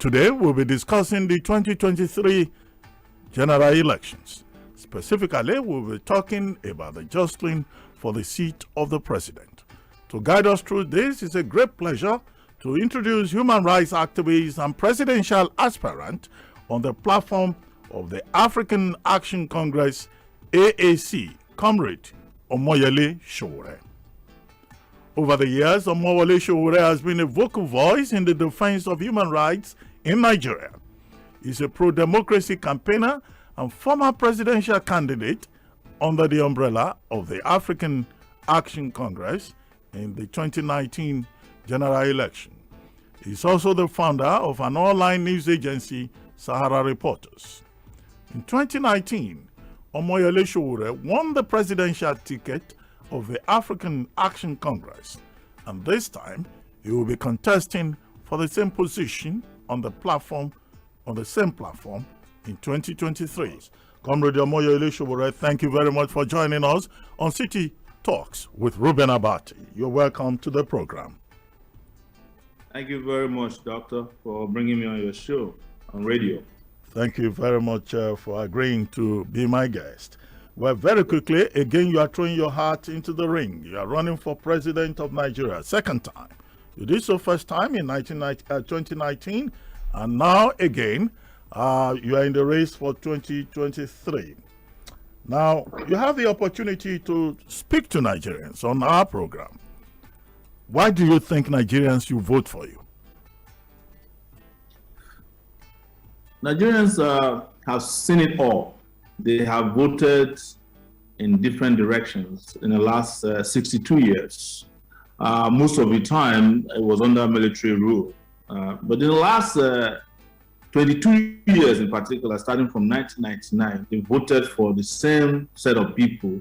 Today, we'll be discussing the 2023 general elections. Specifically, we'll be talking about the jostling for the seat of the president. To guide us through this, it's a great pleasure to introduce human rights activist and presidential aspirant on the platform of the African Action Congress, AAC, Comrade Omoyele Sowore. Over the years, Omoyele Sowore has been a vocal voice in the defense of human rights in Nigeria. He's a pro-democracy campaigner and former presidential candidate under the umbrella of the African Action Congress in the 2019 general election. He's also the founder of an online news agency, Sahara Reporters. In 2019, Omoyele Sowore won the presidential ticket of the African Action Congress, and this time he will be contesting for the same position on the same platform in 2023. Comrade Omoyele Sowore, thank you very much for joining us on City Talks with Ruben Abati. You're welcome to the program. Thank you very much, Doctor, for bringing me on your show on radio. Thank you very much for agreeing to be my guest. Well, very quickly, again, you are throwing your heart into the ring. You are running for president of Nigeria, second time. You did so first time in 2019, and now again, you are in the race for 2023. Now, you have the opportunity to speak to Nigerians on our program. Why do you think Nigerians should vote for you? Nigerians have seen it all. They have voted in different directions in the last 62 years. Most of the time, it was under military rule. But in the last 22 years in particular, starting from 1999, they voted for the same set of people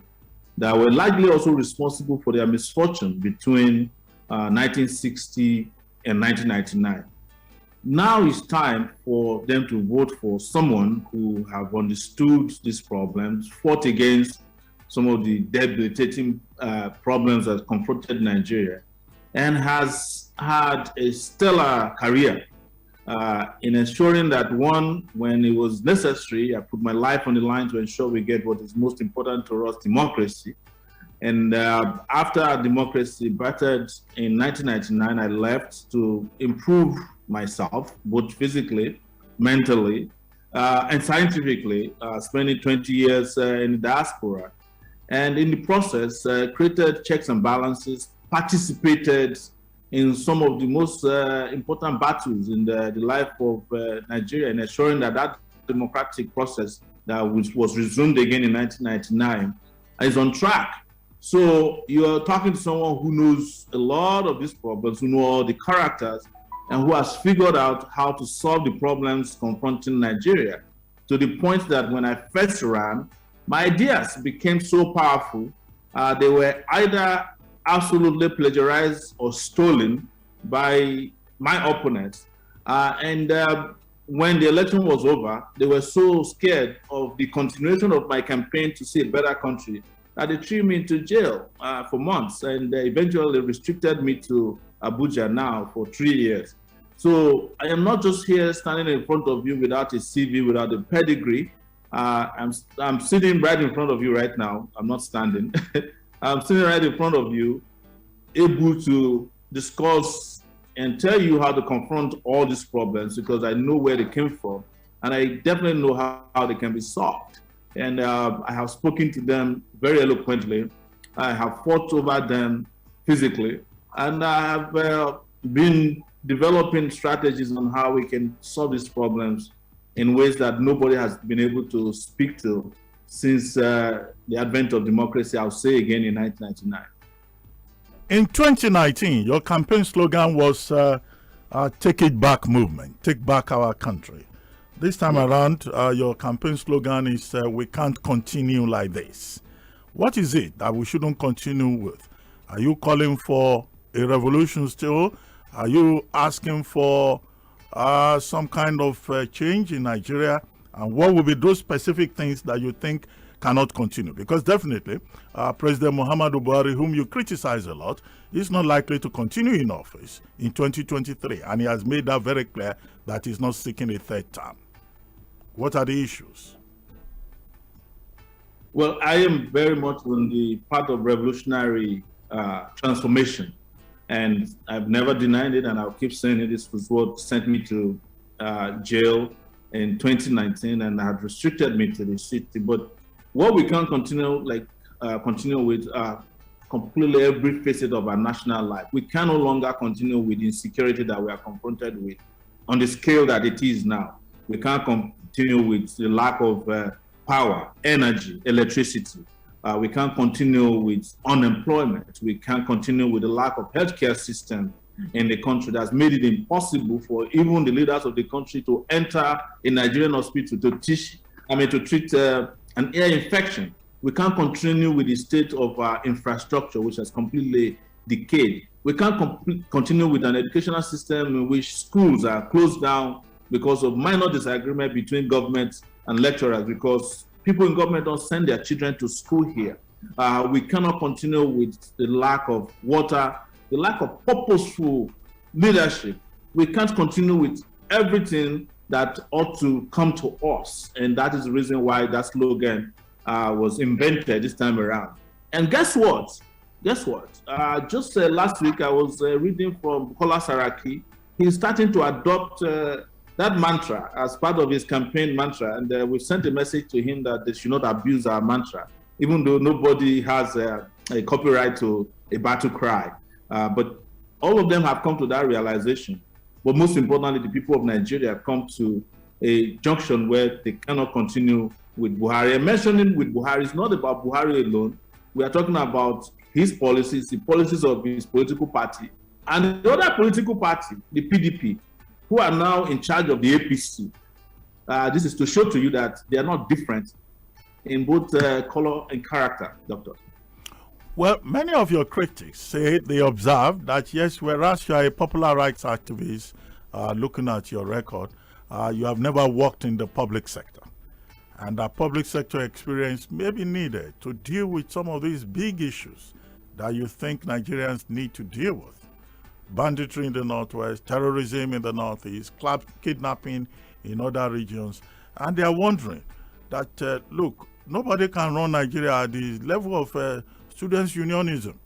that were likely also responsible for their misfortune between 1960 and 1999. Now it's time for them to vote for someone who have understood these problems, fought against some of the debilitating problems that confronted Nigeria, and has had a stellar career in ensuring that, one, when it was necessary, I put my life on the line to ensure we get what is most important to us, democracy. And after our democracy battered in 1999, I left to improve myself, both physically, mentally, and scientifically, spending 20 years in the diaspora. And in the process, created checks and balances, participated in some of the most important battles in the life of Nigeria, and ensuring that that democratic process that was resumed again in 1999 is on track. So you're talking to someone who knows a lot of these problems, who know all the characters, and who has figured out how to solve the problems confronting Nigeria, to the point that when I first ran, my ideas became so powerful, they were either absolutely plagiarized or stolen by my opponents. When the election was over, they were so scared of the continuation of my campaign to see a better country that they threw me into jail for months, and eventually restricted me to Abuja now for 3 years. So I am not just here standing in front of you without a CV, without a pedigree. I'm sitting right in front of you right now. I'm not standing. I'm sitting right in front of you, able to discuss and tell you how to confront all these problems, because I know where they came from, and I definitely know how they can be solved. And I have spoken to them very eloquently. I have fought over them physically, and I have been developing strategies on how we can solve these problems in ways that nobody has been able to speak to since the advent of democracy, I'll say again, in 1999. In 2019, your campaign slogan was Take It Back movement, take back our country. This time around, your campaign slogan is we can't continue like this. What is it that we shouldn't continue with? Are you calling for a revolution still? Are you asking for some kind of change in Nigeria? And what will be those specific things that you think cannot continue. Because definitely, President Muhammadu Buhari, whom you criticize a lot, is not likely to continue in office in 2023. And he has made that very clear that he's not seeking a third term. What are the issues? Well, I am very much on the part of revolutionary transformation. And I've never denied it, and I'll keep saying it. This was what sent me to jail in 2019 and had restricted me to the city. But what we can't continue with completely every facet of our national life. We can no longer continue with the insecurity that we are confronted with on the scale that it is now. We can't continue with the lack of power, energy, electricity. We can't continue with unemployment. We can't continue with the lack of healthcare system in the country that's made it impossible for even the leaders of the country to enter a Nigerian hospital to treat an ear infection. We can't continue with the state of our infrastructure, which has completely decayed. We can't continue with an educational system in which schools are closed down because of minor disagreement between government and lecturers, because people in government don't send their children to school here. We cannot continue with the lack of water, the lack of purposeful leadership. We can't continue with everything that ought to come to us. And that is the reason why that slogan was invented this time around. And guess what? Just last week, I was reading from Bukola Saraki. He's starting to adopt that mantra as part of his campaign mantra. And we sent a message to him that they should not abuse our mantra, even though nobody has a copyright to a battle cry. But all of them have come to that realization. But most importantly, the people of Nigeria have come to a junction where they cannot continue with Buhari. And mentioning with Buhari is not about Buhari alone. We are talking about his policies, the policies of his political party, and the other political party, the PDP, who are now in charge of the APC. This is to show to you that they are not different in both color and character, Doctor. Well, many of your critics say they observe that, yes, whereas you are a popular rights activist, looking at your record, you have never worked in the public sector. And that public sector experience may be needed to deal with some of these big issues that you think Nigerians need to deal with. Banditry in the Northwest, terrorism in the Northeast, kidnapping in other regions. And they are wondering that, look, nobody can run Nigeria at the level of students' unionism.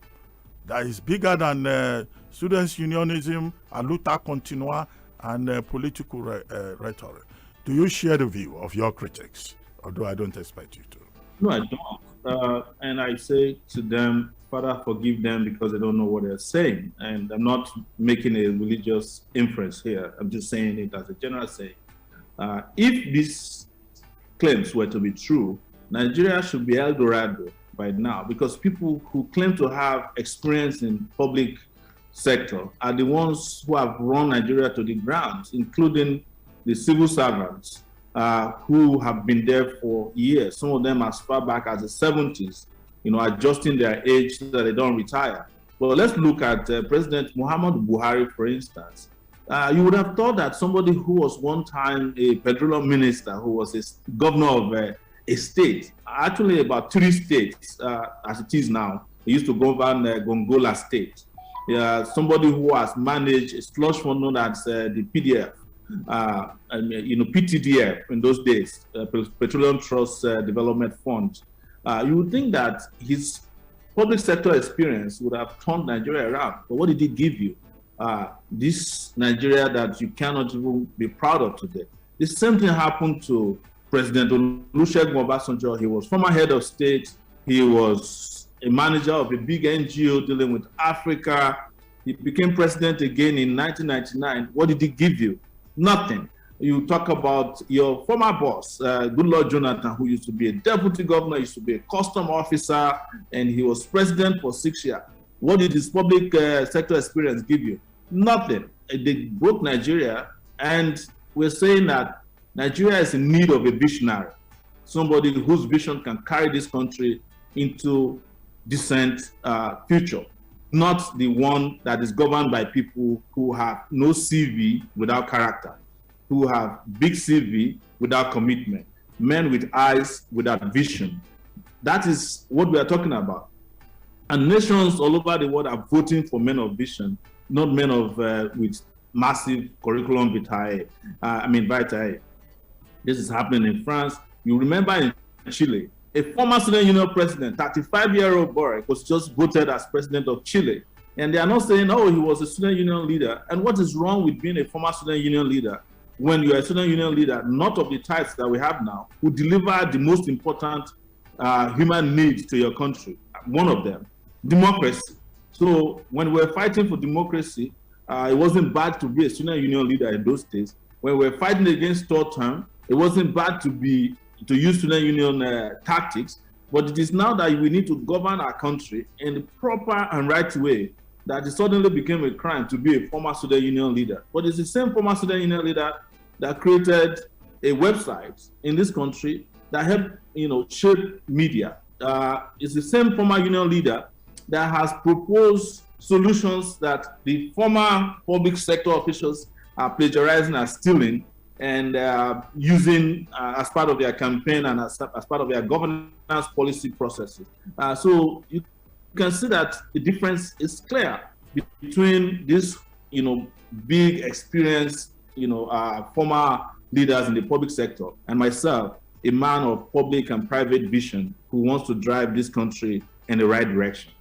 That is bigger than students' unionism, a luta continua, and political rhetoric. Do you share the view of your critics? Although I don't expect you to. No, I don't. And I say to them, Father, forgive them because they don't know what they're saying. And I'm not making a religious inference here. I'm just saying it as a general saying. If these claims were to be true, Nigeria should be El Dorado by now, because people who claim to have experience in public sector are the ones who have run Nigeria to the ground, including the civil servants who have been there for years, some of them as far back as the 70s, adjusting their age so that they don't retire. But let's look at President Muhammadu Buhari, for instance. You would have thought that somebody who was one time a petroleum minister, who was a governor of a state, actually about 3 states as it is now. He used to govern Gongola State. Somebody who has managed a slush fund known as the PDF, PTDF in those days, Petroleum Trust Development Fund. You would think that his public sector experience would have turned Nigeria around. But what did he give you? This Nigeria that you cannot even be proud of today. The same thing happened to President Olusegun Obasanjo. He was former head of state. He was a manager of a big NGO dealing with Africa. He became president again in 1999. What did he give you? Nothing. You talk about your former boss, Goodluck Jonathan, who used to be a deputy governor, used to be a custom officer, and he was president for 6 years. What did his public sector experience give you? Nothing. They broke Nigeria, and we're saying that Nigeria is in need of a visionary, somebody whose vision can carry this country into decent future, not the one that is governed by people who have no CV without character, who have big CV without commitment, men with eyes without vision, That is what we are talking about. And nations all over the world are voting for men of vision, not men of with massive curriculum vitae. Vitae. This is happening in France. You remember in Chile, a former student union president, 35-year-old Boric, was just voted as president of Chile. And they are not saying, oh, he was a student union leader. And what is wrong with being a former student union leader when you are a student union leader, not of the types that we have now, who deliver the most important human needs to your country? One of them, democracy. So when we were fighting for democracy, it wasn't bad to be a student union leader in those days. When we were fighting against third term, it wasn't bad to use student union tactics, but it is now that we need to govern our country in the proper and right way that it suddenly became a crime to be a former student union leader. But it's the same former student union leader that created a website in this country that helped, shape media. It's the same former union leader that has proposed solutions that the former public sector officials are plagiarizing and stealing and using as part of their campaign and as part of their governance policy processes. So you can see that the difference is clear between this, big experienced, former leaders in the public sector and myself, a man of public and private vision who wants to drive this country in the right direction.